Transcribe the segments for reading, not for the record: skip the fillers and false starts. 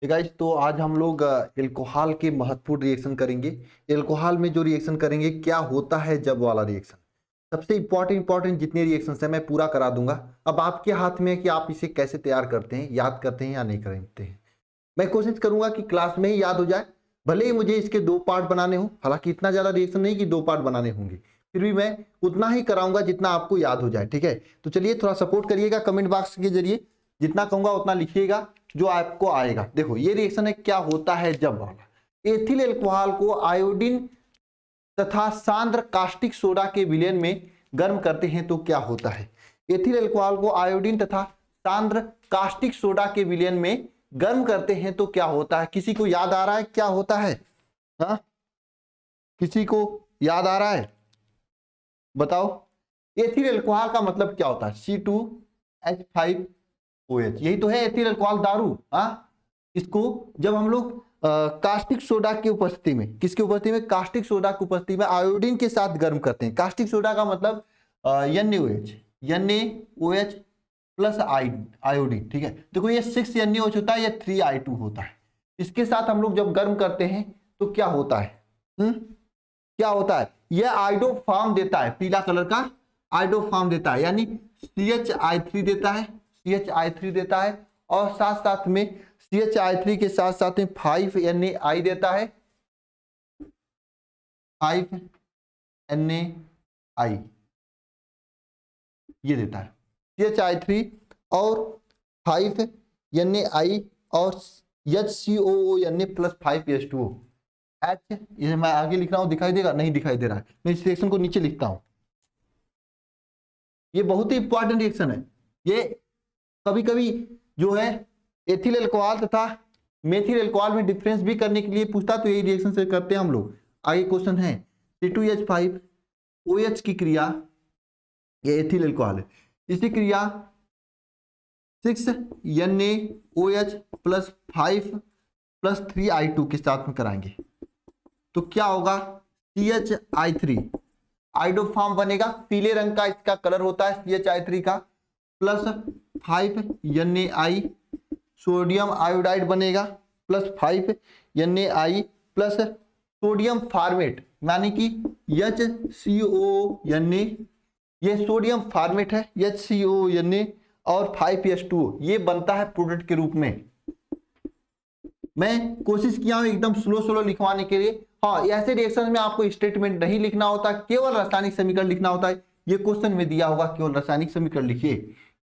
Guys, तो आज हम लोग एल्कोहल के महत्वपूर्ण रिएक्शन करेंगे। एल्कोहल में जो रिएक्शन करेंगे, क्या होता है जब वाला रिएक्शन। सबसे इंपॉर्टेंट जितने रिएक्शन है मैं पूरा करा दूंगा। अब आपके हाथ में है कि आप इसे कैसे तैयार करते हैं, याद करते हैं या नहीं करते हैं। मैं कोशिश करूंगा कि क्लास में ही याद हो जाए, भले ही मुझे इसके 2 पार्ट बनाने हो। हालांकि इतना ज्यादा रिएक्शन नहीं कि 2 पार्ट बनाने होंगे, फिर भी मैं उतना ही कराऊंगा जितना आपको याद हो जाए। ठीक है, तो चलिए थोड़ा सपोर्ट करिएगा कमेंट बॉक्स के जरिए। जितना कहूंगा उतना लिखिएगा जो आपको आएगा। देखो ये रिएक्शन है, क्या होता है जब वाला। एथिल अल्कोहल को आयोडीन तथा सांद्र कास्टिक सोडा के विलयन में गर्म करते हैं तो क्या होता है। एथिल अल्कोहल को आयोडीन तथा सांद्र कास्टिक सोडा के विलयन में गर्म करते हैं तो क्या होता है। किसी को याद आ रहा है क्या होता है? हाँ, किसी को याद आ रहा है? बताओ। एथिल अल्कोहल का मतलब क्या होता है? C2H5OH, यही तो है एथिल अल्कोहल दारू। हाँ, इसको जब हम लोग कास्टिक सोडा की उपस्थिति में, किसकी उपस्थिति में? कास्टिक सोडा की उपस्थिति में आयोडीन के साथ गर्म करते हैं। कास्टिक सोडा का मतलब NaOH प्लस आयोडीन। ठीक है, देखो ये 6NaOH होता है, ये 3I2 होता है। इसके साथ हम लोग जब गर्म करते हैं तो क्या होता है? क्या होता है? यह आइडो फॉर्म देता है, पीला कलर का आइडो फॉर्म देता है, यानी CHI3 देता है, CHI3 देता है। और साथ साथ में CHI3 के साथ साथ में 5NaI देता है, 5NaI ये देता है। CHI3 और 5NaI और HCOO प्लस 5H2O। H ये मैं आगे लिख रहा हूं, दिखाई देगा? नहीं दिखाई दे रहा है, मैं इस रिएक्शन को नीचे लिखता हूं। ये बहुत ही इंपॉर्टेंट रिएक्शन है। ये कभी कभी जो है एथिल अल्कोहल तथा मेथिल अल्कोहल में डिफरेंस भी करने के लिए पूछता, तो यही रिएक्शन से करते हैं हम लोग। आगे क्वेश्चन है, C2H5OH की क्रिया, ये एथिल अल्कोहल है, इसी क्रिया 6NaOH प्लस 5 प्लस 3I2 के साथ में कराएंगे तो क्या होगा? CHI3 आइडो फॉर्म बनेगा, पीले रंग का इसका कलर होता है CHI3 का, प्लस 5NaI सोडियम आयोडाइड बनेगा, plus 5NaI plus sodium format, यानी कि HCONa, ये सोडियम फार्मेट है HCONa और 5H2O, ये बनता है प्रोडक्ट के रूप में। मैं कोशिश किया हूं एकदम स्लो लिखवाने के लिए। हाँ, ऐसे रिएक्शन में आपको स्टेटमेंट नहीं लिखना होता, केवल रासायनिक समीकरण लिखना होता है। ये क्वेश्चन में दिया होगा, केवल रासायनिक समीकरण लिखिए।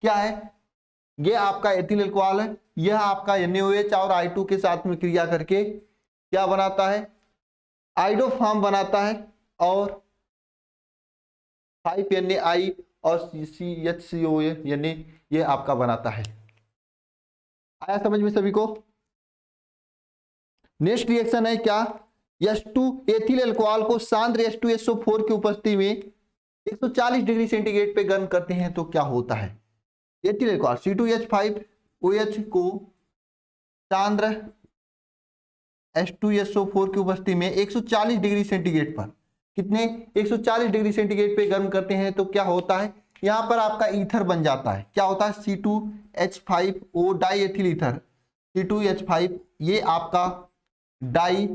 क्या है? ये आपका एथिल अल्कोहल है, यह आपका NaOH और I2 के साथ में क्रिया करके क्या बनाता है? आइडो फॉर्म बनाता है और 5NaI और CHCOA ये आपका बनाता है। आया समझ में सभी को? नेक्स्ट रिएक्शन है क्या? H2 एथिल अल्कोहल को सांद्र H2SO4 की उपस्थिति में 140 डिग्री सेंटीग्रेड पे गर्म करते हैं तो क्या होता है। एथिल अल्कोहल C2H5OH को सांद्र H2SO4 की उपस्थिति में 140 डिग्री सेंटीग्रेड पर, कितने? 140 डिग्री सेंटीग्रेड पे गर्म करते हैं तो क्या होता है? यहां पर आपका ईथर बन जाता है। क्या होता है? C2H5O die ethyl ether, C2H5 ये आपका डाई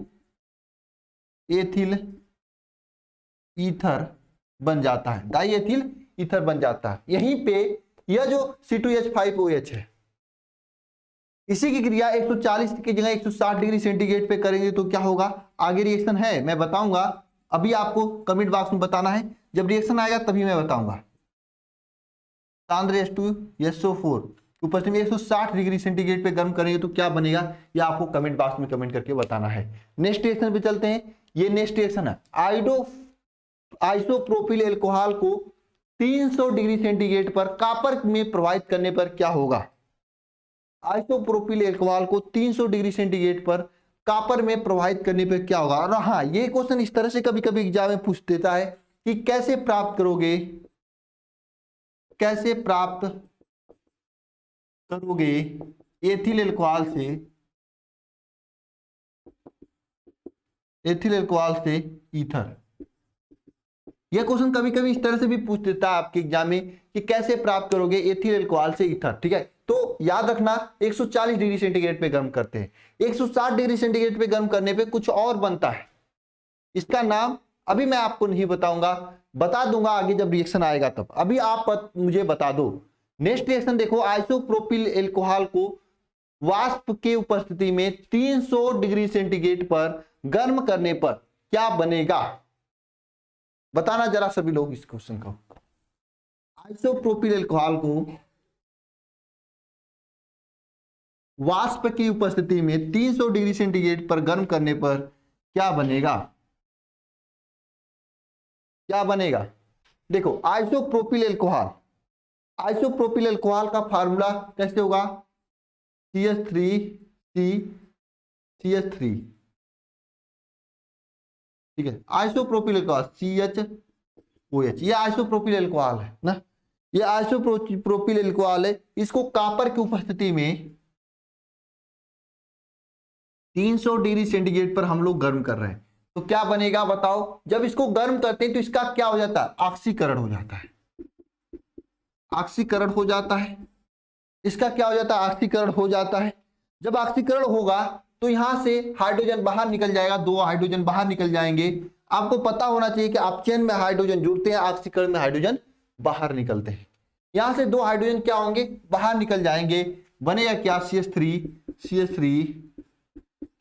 एथिल ईथर बन जाता है, डाई एथिल ईथर बन जाता है। यहीं पे यह जो C2H5OH है, इसी की क्रिया 140 की जगह 160 डिग्री सेंटीग्रेड पे करेंगे तो क्या होगा? आगे रिएक्शन है, मैं बताऊंगा, अभी आपको कमेंट बॉक्स में बताना है, जब रिएक्शन आएगा तभी मैं बताऊंगा। सांद्र H2SO4 उपस्थिति में 160 डिग्री सेंटीग्रेड पे गर्म करेंगे तो क्या बनेगा, ये आपको कमेंट बॉक्स में कमेंट करके बताना है। नेक्स्ट रिएक्शन पे चलते हैं। ये नेक्स्ट रिएक्शन है, आइसोप्रोपिल अल्कोहल को 300 डिग्री सेंटीग्रेड पर कॉपर में प्रवाहित करने पर क्या होगा। आइसोप्रोपिल अल्कोहल को 300 डिग्री सेंटीग्रेड पर कॉपर में प्रवाहित करने पर क्या होगा। और हाँ, ये क्वेश्चन इस तरह से कभी कभी एग्जाम में पूछ देता है कि कैसे प्राप्त करोगे, कैसे प्राप्त करोगे एथिल अल्कोहल से ईथर। यह क्वेश्चन कभी कभी इस तरह से भी पूछ देता है आपके एग्जाम में कि कैसे प्राप्त करोगे एथिल अल्कोहल से ईथर। ठीक है, तो याद रखना 140 डिग्री सेंटीग्रेड पे गर्म करते हैं। 160 डिग्री सेंटीग्रेड पे गर्म करने पे कुछ और बनता है, इसका नाम अभी मैं आपको नहीं बताऊंगा, बता दूंगा आगे जब रिएक्शन आएगा तब। अभी आप मुझे बता दो। नेक्स्ट रिएक्शन देखो, आइसोप्रोपिल एल्कोहल को वाष्प के उपस्थिति में 300 डिग्री सेंटीग्रेड पर गर्म करने पर क्या बनेगा? बताना जरा सभी लोग इस क्वेश्चन को। आइसोप्रोपिल एल्कोहल को वाष्प की उपस्थिति में 300 डिग्री सेंटीग्रेड पर गर्म करने पर क्या बनेगा? क्या बनेगा? देखो, आइसोप्रोपिल एल्कोहल, आइसोप्रोपिल एल्कोहल का फार्मूला कैसे होगा? CH3CCH3। ठीक है, आइसोप्रोपिल एल्कोहल CHOH, ये आइसोप्रोपिल एल्कोहल है ना, ये आइसोप्रोपिल एल्कोहल है। इसको कॉपर की उपस्थिति में 300 डिग्री सेंटीग्रेड पर हम लोग गर्म कर रहे हैं, तो क्या बनेगा बताओ? जब इसको गर्म करते हैं तो इसका क्या हो जाता है? ऑक्सीकरण हो जाता है, ऑक्सीकरण हो जाता है। इसका क्या हो जाता है? ऑक्सीकरण हो जाता है। जब ऑक्सीकरण होगा तो यहां से हाइड्रोजन बाहर निकल जाएगा, 2 हाइड्रोजन बाहर निकल जाएंगे। आपको पता होना चाहिए कि ऑक्सीजन में हाइड्रोजन जुड़ते हैं, ऑक्सीकरण में हाइड्रोजन बाहर निकलते हैं। यहां से 2 हाइड्रोजन क्या होंगे? बाहर निकल जाएंगे। बनेगा क्या? CH3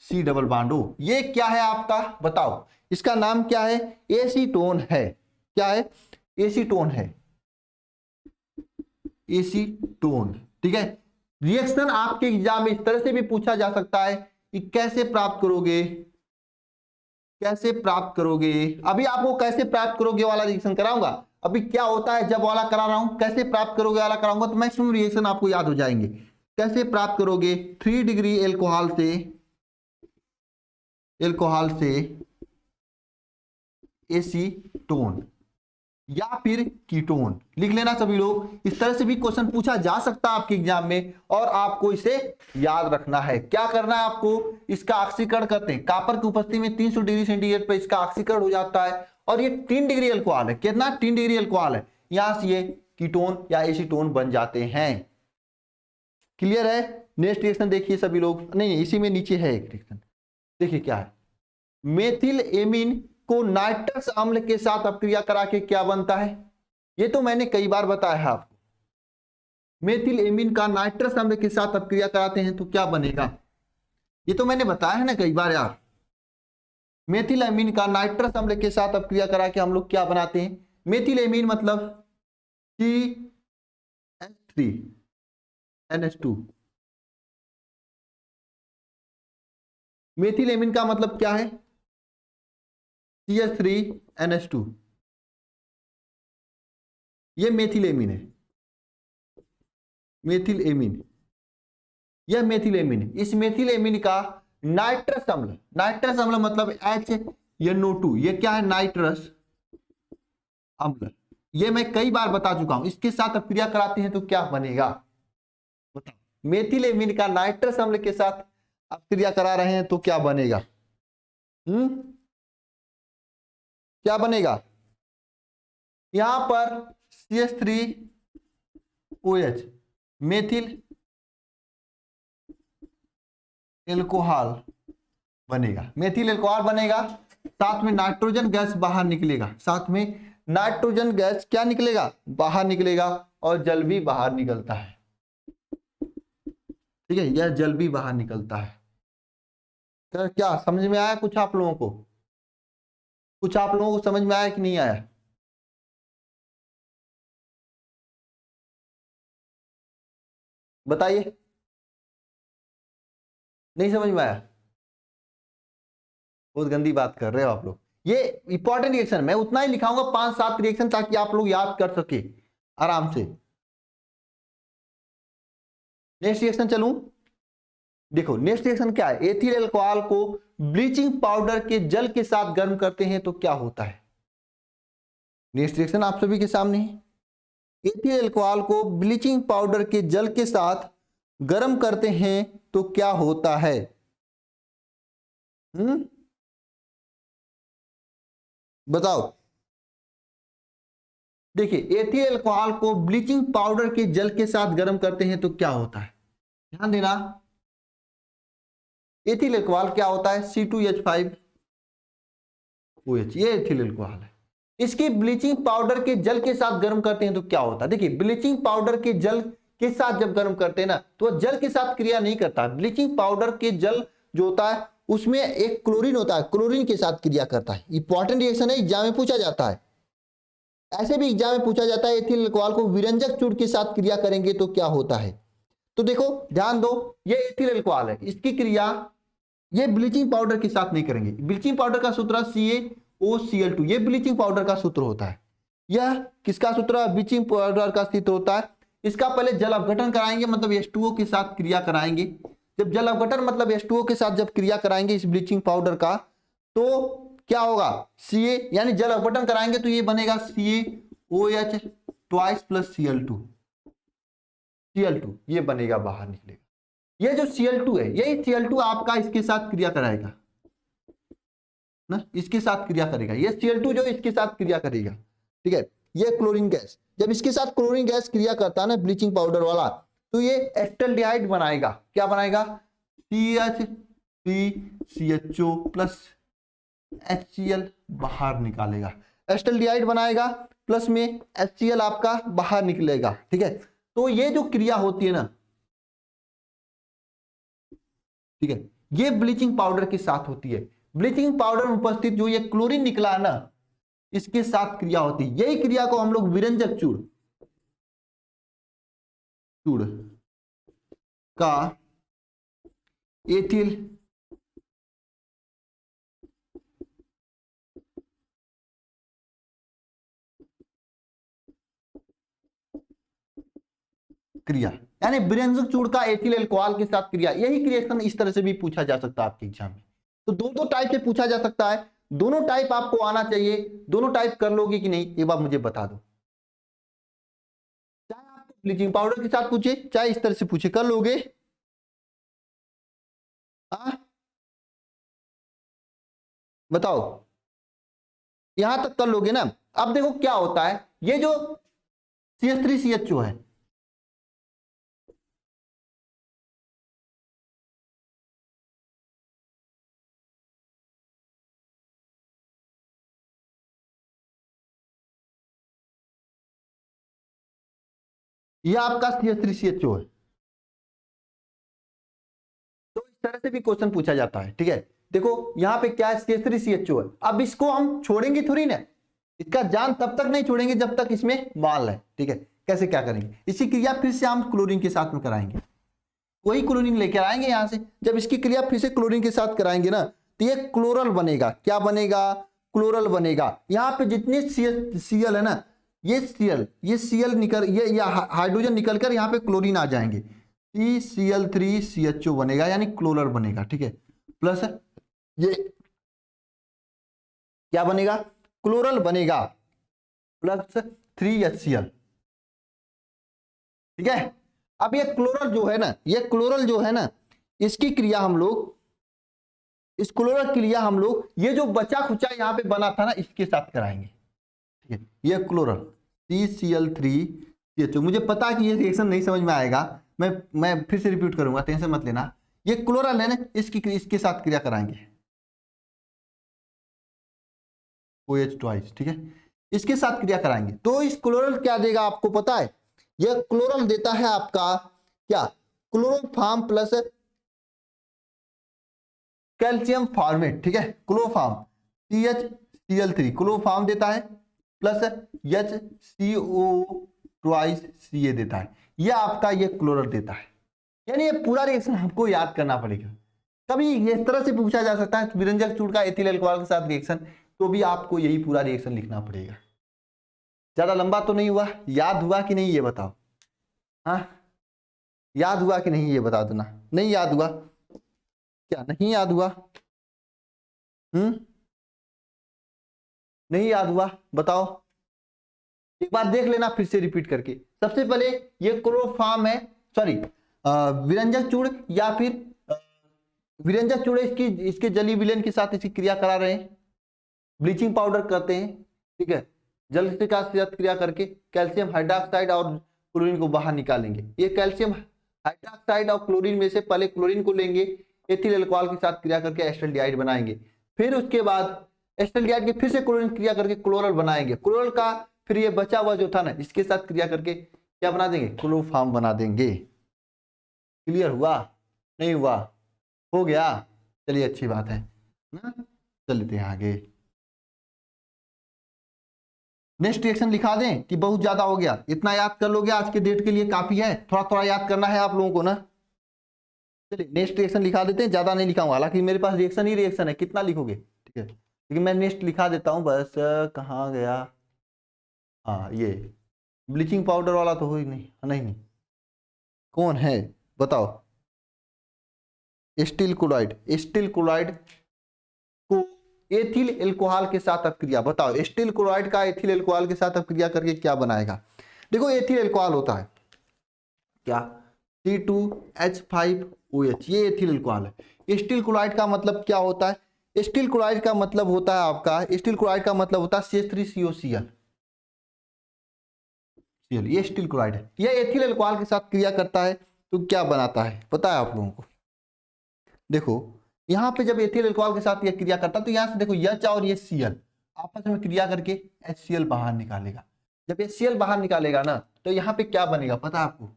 C double bond O। ये क्या है आपका? बताओ, इसका नाम क्या है? एसीटोन है। क्या है? एसीटोन है, एसीटोन। ठीक है, रिएक्शन आपके एग्जाम में इस तरह से भी पूछा जा सकता है कि कैसे प्राप्त करोगे, कैसे प्राप्त करोगे। अभी आपको कैसे प्राप्त करोगे वाला रिएक्शन कराऊंगा। अभी क्या होता है जब वाला करा रहा हूं, कैसे प्राप्त करोगे वाला कराऊंगा, तो मैक्सिमम रिएक्शन आपको याद हो जाएंगे। कैसे प्राप्त करोगे? 3 डिग्री एल्कोहल से एसीटोन या फिर कीटोन लिख लेना सभी लोग। इस तरह से भी क्वेश्चन पूछा जा सकता है आपके एग्जाम में, और आपको इसे याद रखना है। क्या करना है आपको? इसका ऑक्सीकरण करते हैं, कॉपर की उपस्थिति में 300 डिग्री सेंटीग्रेड पर इसका ऑक्सीकरण हो जाता है, और ये 3 डिग्री अल्कोहल है। कितना? 3 डिग्री अल्कोहल है। यहां से ये कीटोन या एसीटोन बन जाते हैं। क्लियर है? नेक्स्ट रिएक्शन देखिए सभी लोग। नहीं, इसी में नीचे है एक रिएक्शन, देखिए क्या है। मेथिल एमीन को नाइट्रस अम्ल के साथ अपक्रिया करा के क्या बनता है? ये तो मैंने कई बार बताया है आपको। मेथिल एमीन का नाइट्रस अम्ल के साथ अपक्रिया कराते हैं तो क्या बनेगा? ये तो मैंने बताया है ना कई बार यार। मेथिल एमीन का नाइट्रस अम्ल के साथ अपक्रिया करा के हम लोग क्या बनाते हैं? मेथिल एमीन मतलब CH3NH2। मेथिल एमीन का मतलब क्या है? CH3NH2। ये मेथिल एमीन है, मेथिल एमीन, यह मेथिल एमीन है। इस मेथिल एमीन का नाइट्रस अम्ल, नाइट्रस अम्ल मतलब HNO2, ये क्या है? नाइट्रस अम्ल। ये मैं कई बार बता चुका हूं। इसके साथ अपक्रिया कराते हैं तो क्या बनेगा बताओ? मेथिल एमीन का नाइट्रस अम्ल के साथ अपक्रिया करा रहे हैं तो क्या बनेगा? क्या बनेगा? यहां पर CH3OH मेथिल एल्कोहल बनेगा, मेथिल एल्कोहल बनेगा। साथ में नाइट्रोजन गैस बाहर निकलेगा, साथ में नाइट्रोजन गैस क्या निकलेगा? बाहर निकलेगा, और जल भी बाहर निकलता है। ठीक है, यह जल भी बाहर निकलता है। तो क्या समझ में आया कुछ आप लोगों को? कुछ आप लोगों को समझ में आया कि नहीं आया? बताइए। नहीं समझ में आया? बहुत गंदी बात कर रहे हो आप लोग। ये इंपॉर्टेंट रिएक्शन मैं उतना ही लिखाऊंगा, 5-7 रिएक्शन, ताकि आप लोग याद कर सके आराम से। नेक्स्ट रिएक्शन चलूं। देखो नेक्स्ट रिएक्शन क्या है? एथिल अल्कोहल को ब्लीचिंग पाउडर के जल के साथ गर्म करते हैं तो क्या होता है? नेक्स्ट रिएक्शन आप सभी के सामने है। एथिल अल्कोहल को ब्लीचिंग पाउडर के जल के साथ गर्म करते हैं तो क्या होता है? बताओ। देखिए एथिल अल्कोहल को ब्लीचिंग पाउडर के जल के साथ गर्म करते हैं तो क्या होता है, ध्यान देना। एथिल अल्कोहल क्या होता है, C2H5OH, ये एथिल अल्कोहल है। इसकी ब्लीचिंग पाउडर के जल के साथ गर्म करते हैं तो क्या होता है। देखिए ब्लीचिंग पाउडर के जल के साथ जब गर्म करते हैं ना तो जल के साथ क्रिया नहीं करता। ब्लीचिंग पाउडर के जल जो होता है उसमें एक क्लोरीन होता है, क्लोरीन के साथ क्रिया करता है। इंपॉर्टेंट रिएक्शन है, एग्जाम में पूछा जाता है। ऐसे भी एग्जाम में पूछा जाता है एथिल अल्कोहल को विरंजक चूड़ के साथ क्रिया करेंगे तो क्या होता है। तो देखो ध्यान दो, ये एथिल अल्कोहल है, इसकी क्रिया ये ब्लीचिंग पाउडर के साथ नहीं करेंगे। ब्लीचिंग पाउडर का सूत्र CaOCl2, ये ब्लीचिंग पाउडर का सूत्र होता है। यह किसका सूत्र, ब्लीचिंग पाउडर का सूत्र होता है। इसका पहले जल अपघटन कराएंगे, मतलब H2O के साथ क्रिया कराएंगे। जब जल अपघटन मतलब H2O के साथ जब क्रिया कराएंगे इस ब्लीचिंग पाउडर का, तो क्या होगा, Ca यानी जल अपघटन कराएंगे तो ये बनेगा CaOH ट्वाइस प्लस Cl2, ये बनेगा, बाहर निकलेगा। ये जो Cl2 है, यही Cl2 आपका इसके साथ क्रिया कराएगा ना, इसके साथ क्रिया करेगा। ये Cl2 जो इसके साथ क्रिया करेगा, ठीक है। ये क्लोरीन गैस जब इसके साथ क्लोरीन गैस क्रिया करता है ना ब्लीचिंग पाउडर वाला, तो ये एस्टल्डिहाइड बनाएगा। क्या बनाएगा, CH3CHO प्लस HCl बाहर निकालेगा। एस्टल्डिहाइड बनाएगा प्लस में HCl आपका बाहर निकलेगा, ठीक है। तो ये जो क्रिया होती है ना, ठीक है, ये ब्लीचिंग पाउडर के साथ होती है। ब्लीचिंग पाउडर में उपस्थित जो ये क्लोरीन निकला है ना, इसके साथ क्रिया होती है। यही क्रिया को हम लोग विरंजक चूड़ का एथिल क्रिया, यानी विरंजक चूड़ का एथिल अल्कोहल के साथ क्रिया, यही क्रिएशन इस तरह से भी पूछा जा सकता है आपके एग्जाम में। तो दो टाइप से पूछा जा सकता है, दोनों टाइप आपको आना चाहिए। दोनों टाइप कर लोगे कि नहीं ये बात मुझे बता दो। चाहे आपको ब्लीचिंग पाउडर के साथ पूछे, चाहे इस तरह से पूछे, कर लोगे। बताओ, यहां तक कर लोगे ना। अब देखो क्या होता है, ये जो CH3CHO है, ये आपका CH3CHO है। तो इस तरह से भी क्वेश्चन पूछा जाता है, ठीक है। देखो यहाँ पे क्या है, CH3CHO है। अब इसको हम छोड़ेंगे थोड़ी ना, इसका जान तब तक नहीं छोड़ेंगे जब तक इसमें माल है, ठीक है। कैसे क्या करेंगे, इसी क्रिया फिर से हम क्लोरीन के साथ में कराएंगे। वही क्लोरीन लेकर आएंगे यहाँ से, जब इसकी क्रिया फिर से क्लोरीन के साथ कराएंगे ना, तो ये क्लोरल बनेगा। क्या बनेगा, क्लोरल बनेगा। यहाँ पे जितने Cl है ना, ये Cl निकल, ये हाइड्रोजन निकलकर यहाँ पे क्लोरीन आ जाएंगे, CCl3CHO बनेगा, यानी क्लोरल बनेगा, ठीक है। प्लस ये क्या बनेगा, क्लोरल बनेगा, प्लस 3HCl, ठीक है। अब ये क्लोरल जो है ना, ये क्लोरल जो है ना, इसकी क्रिया हम लोग, इस क्लोरल क्रिया हम लोग ये जो बचा खुचा यहाँ पे बना था ना, इसके साथ कराएंगे, ठीक है। ये क्लोरल CCl3CHO, मुझे पता है कि ये रिएक्शन नहीं समझ में आएगा, मैं फिर से रिपीट करूंगा, टेंशन मत लेना। ये क्लोरल है ना, इसके साथ क्रिया कराएंगे, OH ट्वाइस, ठीक है, इसके साथ क्रिया कराएंगे। तो इस क्लोरल क्या देगा आपको पता है, यह क्लोरल देता है आपका क्या, क्लोरोफॉर्म प्लस कैल्शियम फॉर्मेट, ठीक है। क्लोरोफॉर्म CHCl3 क्लोरोफॉर्म देता है, प्लस HCO ट्वाइस Ca देता है। यह आपका ये क्लोरल देता है। यानी ये पूरा रिएक्शन हमको याद करना पड़ेगा। कभी इस तरह से पूछा जा सकता है विरंजक चूड़ का एथिल अल्कोहल के साथ रिएक्शन, तो भी आपको यही पूरा रिएक्शन लिखना पड़ेगा। ज्यादा लंबा तो नहीं हुआ, याद हुआ कि नहीं ये बताओ। हाँ, याद हुआ कि नहीं ये बता देना। नहीं याद हुआ क्या, नहीं याद हुआ, नहीं याद हुआ, बताओ। एक बार देख लेना फिर से रिपीट करके। सबसे पहले ये क्लोरोफॉर्म है, सॉरी विरंजक चूड़, या फिर विरंजक चूड़ इसके जली विलयन के साथ इसकी क्रिया करा रहे हैं, ब्लीचिंग पाउडर करते हैं, ठीक है। जल के साथ क्रिया करके कैल्शियम हाइड्रोक्साइड और क्लोरीन को बाहर निकालेंगे। ये कैल्शियम हाइड्रोक्साइड और क्लोरीन में से पहले क्लोरीन को लेंगे, एथिल अल्कोहल के साथ क्रिया करके एस्टल्डिहाइड बनाएंगे। फिर उसके बाद एस्टल्डिहाइड के फिर से क्लोरीन क्रिया करके क्लोरल बनाएंगे। क्लोरल का फिर ये बचा हुआ जो था ना, इसके साथ क्रिया करके क्या बना देंगे, क्लोरोफॉर्म बना देंगे। क्लियर हुआ? नहीं हुआ? हो गया? चलिए अच्छी बात है ना, चलते हैं आगे। नेक्स्ट रिएक्शन लिखा दें कि बहुत ज्यादा हो गया? इतना याद कर लोगे आज के डेट के लिए काफी है, थोड़ा थोड़ा याद करना है आप लोगों को ना। चलिए नेक्स्ट रिएक्शन लिखा देते हैं, ज्यादा नहीं लिखाऊंगा, हालांकि मेरे पास रिएक्शन ही रिएक्शन है, कितना लिखोगे? ठीक है, लेकिन मैं नेक्स्ट लिखा देता हूँ बस। कहाँ गया? हाँ ये ब्लीचिंग पाउडर वाला तो हो ही नहीं, नहीं नहीं, कौन है बताओ? Steel chloride. स्टील क्लोराइड को एथिल अल्कोहल के साथ अपक्रिया, बताओ स्टील क्लोराइड का एथिल अल्कोहल के साथ अपक्रिया करके क्या बनाएगा? देखो एथिल अल्कोहल होता है क्या, C2H5OH, ये एथिल अल्कोहल है। स्टील क्लोराइड का मतलब क्या होता है? स्टील क्लोराइड का मतलब होता है आपका, स्टील क्लोराइड का मतलब होता है CH3COCl। ये स्टील क्लोराइड है, ये एथिल अल्कोहल के साथ क्रिया करता है तो क्या बनाता है पता है आप लोगों को? देखो यहाँ पे जब एथिल अल्कोहल के साथ यह क्रिया करता है तो यहाँ से देखो H और ये Cl आपस में क्रिया करके HCl बाहर निकालेगा। जब HCl बाहर निकालेगा ना तो यहाँ पे क्या बनेगा पता है आपको?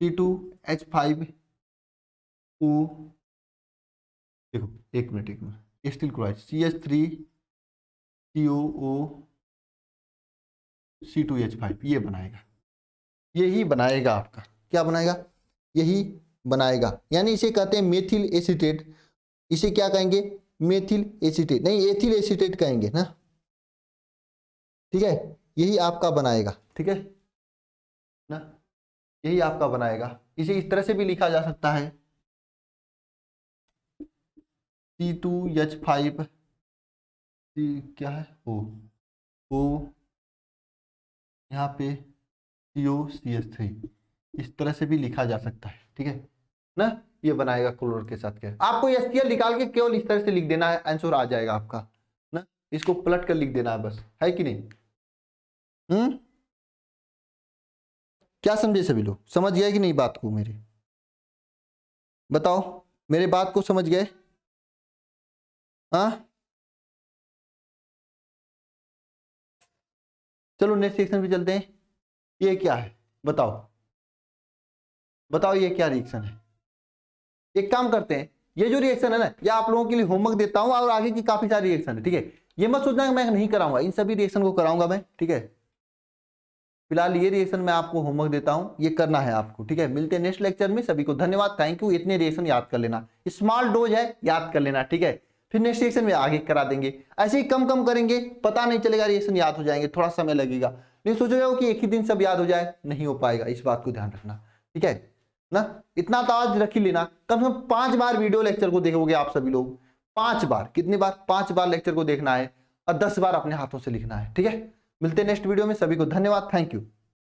C2H5O, देखो एक minute, steel chloride CH3COO C2H5 ये बनाएगा, यही बनाएगा आपका, क्या बनाएगा? यही बनाएगा, यानी इसे कहते हैं मेथिल एसीटेट। इसे क्या कहेंगे? मेथिल एसीटेट, नहीं एथिल एसीटेट कहेंगे ना, ठीक है? यही आपका बनाएगा, ठीक है ना, यही आपका बनाएगा। इसे इस तरह से भी लिखा जा सकता है C2H5 क्या है O यहाँ पे COCH3, इस तरह से भी लिखा जा सकता है, ठीक है ना। ये बनाएगा क्लोर के साथ। क्या आपको HCl निकाल के केवल इस तरह से लिख देना है, आंसर आ जाएगा आपका ना, इसको पलट कर लिख देना है बस, है कि नहीं? क्या समझे सभी लोग? समझ गए कि नहीं बात को मेरी? बताओ मेरे बात को समझ गए? हाँ चलो नेक्स्ट सेक्शन पे चलते हैं। ये क्या है बताओ, बताओ ये क्या रिएक्शन है? एक काम करते हैं, ये जो रिएक्शन है ना, ये आप लोगों के लिए होमवर्क देता हूं और आगे की काफी सारी रिएक्शन है, ठीक है? ये मत सोचना कि मैं नहीं कराऊंगा, इन सभी रिएक्शन को कराऊंगा मैं, ठीक है? फिलहाल ये रिएक्शन मैं आपको होमवर्क देता हूं, ये करना है आपको, ठीक है? मिलते हैं नेक्स्ट लेक्चर में। सभी को धन्यवाद, थैंक यू। इतने रिएक्शन याद कर लेना, स्मॉल डोज है, याद कर लेना, ठीक है? फिर नेक्स्ट रिएक्शन में आगे करा देंगे। ऐसे ही कम कम करेंगे, पता नहीं चलेगा रिएक्शन याद हो जाएंगे, थोड़ा समय लगेगा। नहीं सोचोगे कि एक ही दिन सब याद हो जाए, नहीं हो पाएगा, इस बात को ध्यान रखना, ठीक है ना? इतना तो आज रख ही लेना, कम से कम 5 बार वीडियो लेक्चर को देखोगे आप सभी लोग, 5 बार, कितनी बार? 5 बार लेक्चर को देखना है और 10 बार अपने हाथों से लिखना है, ठीक है? मिलते हैं नेक्स्ट वीडियो में, सभी को धन्यवाद, थैंक यू।